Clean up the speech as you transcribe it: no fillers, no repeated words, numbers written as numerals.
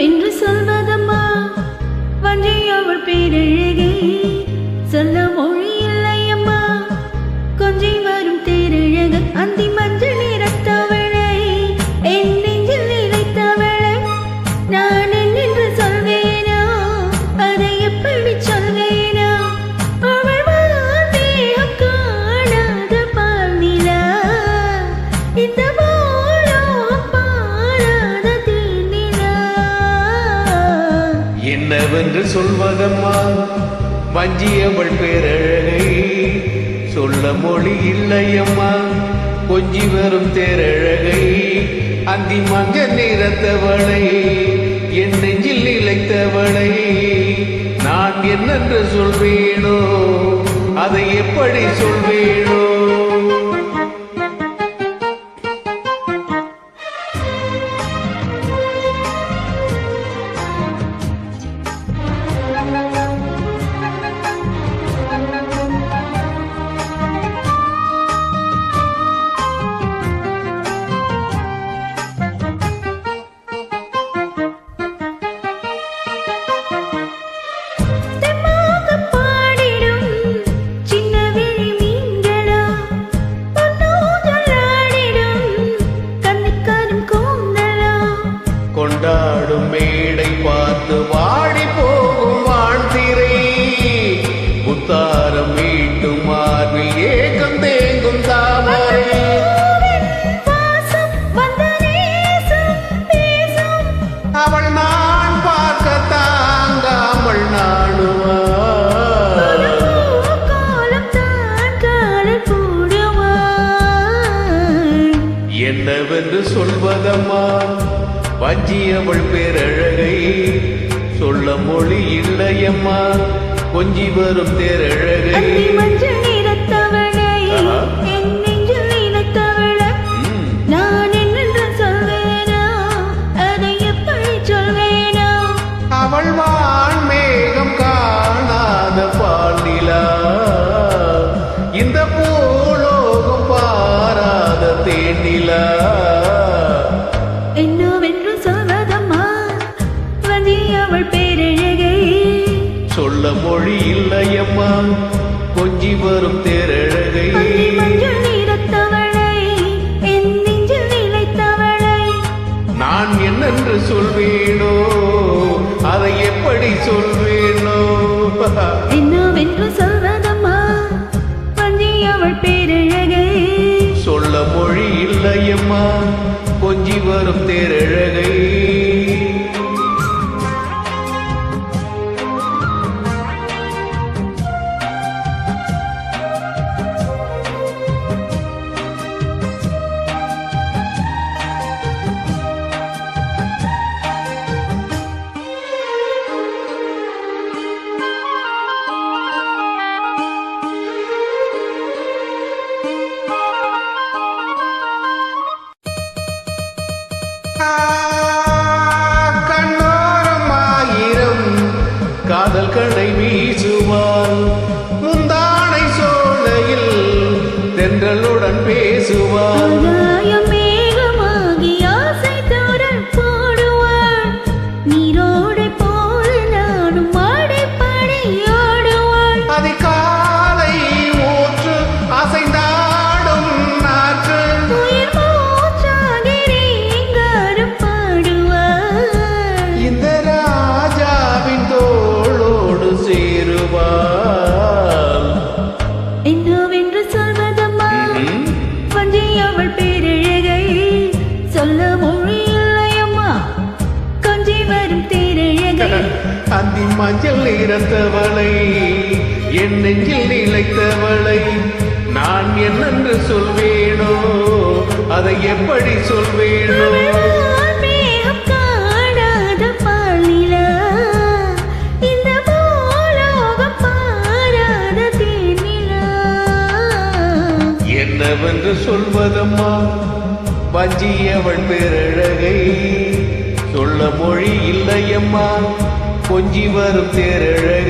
என்னவென்று சொல்வதம்மா வஞ்சி அவள் பேரழகை சொல்ல மொழி இல்லையம்மா கொஞ்சி வரும் தேரழகன் அந்தி மஞ்சள் நிறத்தவளை என் நெஞ்சில் நிலைத்தவளை நான் என்னென்று சொல்வேனோ அதை எப்படி சொல்வேனோ அவள் தேகம் காணாத பால் நிலா இந்த என்னவென்று சொல்வதம்மா வஞ்சியவள் பேரழகை சொல்ல மொழி இல்லையம்மா கொஞ்சி வரும் தேரழகை அந்தி மஞ்சள் நிறத்தவளை என் நெஞ்சில் நிலைத்தவளை நான் என்னென்று சொல்வேனோ அதை எப்படி சொல்வேனோ கொண்டாடும் மேடை பார்த்து வாடி போகும் வாழ்த்திரை புத்தாரம் மீட்டும் மார்பில் ஏகம் தேங்கும் தாமரை அவள் நான் பார்க்க தாங்காமல் நாடுவாள் என்னவென்று சொல்வதம்மா வஞ்சியவள் பேரழகை சொல்ல மொழி இல்லையம்மா கொஞ்சி வரும் தேரழகை நான் என்னென்று சொல்வேனோ அதை எப்படி சொல்வேனோ அவள் வான் மேகம் காணாத பால் நிலா இந்த பூலோகம் பாராத தேனிலா என்னவென்று சொல்வதம்மா வஞ்சியவள் பேரழகை சொல்ல மொழி இல்லையம்மா கொஞ்சி வரும் தேரழகை மஞ்சள் நிறத்தவளை என் நெஞ்சில் நிலைத்தவளை நான் என்னென்று சொல்வேனோ அதை எப்படி சொல்வேனோ என்னவென்று சொல்வதம்மா வஞ்சியவள் பேரழகை சொல்ல மொழி இல்லையம்மா கொஞ்சி வரும் தேரழகை கண்ணோரம் ஆயிரம் காதல் கடை வீசுவாள் முந்தானை சோலையில் தென்றலுடன் பேசுவாள் மேகமாகி ஆசை தோரல் போடுவாள் நீரோடை போல நானும் ஆடை பாடி ஆடுவாள் அதிகாலை ஊற்று அசைந்தாடும் நாற்று உயிர் மூச்சாகி ரீங்காரம் பாடுவாள் இந்த ராஜாவின் தோளோடு சேருவாள் என்னவென்று சொல்வதம்மா வஞ்சியவள் பேரழகை சொல்ல மொழி இல்லையம்மா கொஞ்சி வரும் தேரழகை அந்தி மஞ்சள் நிறத்தவளை என் நெஞ்சில் நிலைத்தவளை நான் என்னென்று சொல்வேனோ அதை எப்படி சொல்வேனோ மேகம் காணாத பால் நிலா இந்த பூலோகம் பாராத தேனிலா என்னவென்று சொல்வதம்மா வஞ்சியவள் பேரழகை சொல்ல மொழி இல்லையம்மா கொஞ்சி வரும் தேரழகை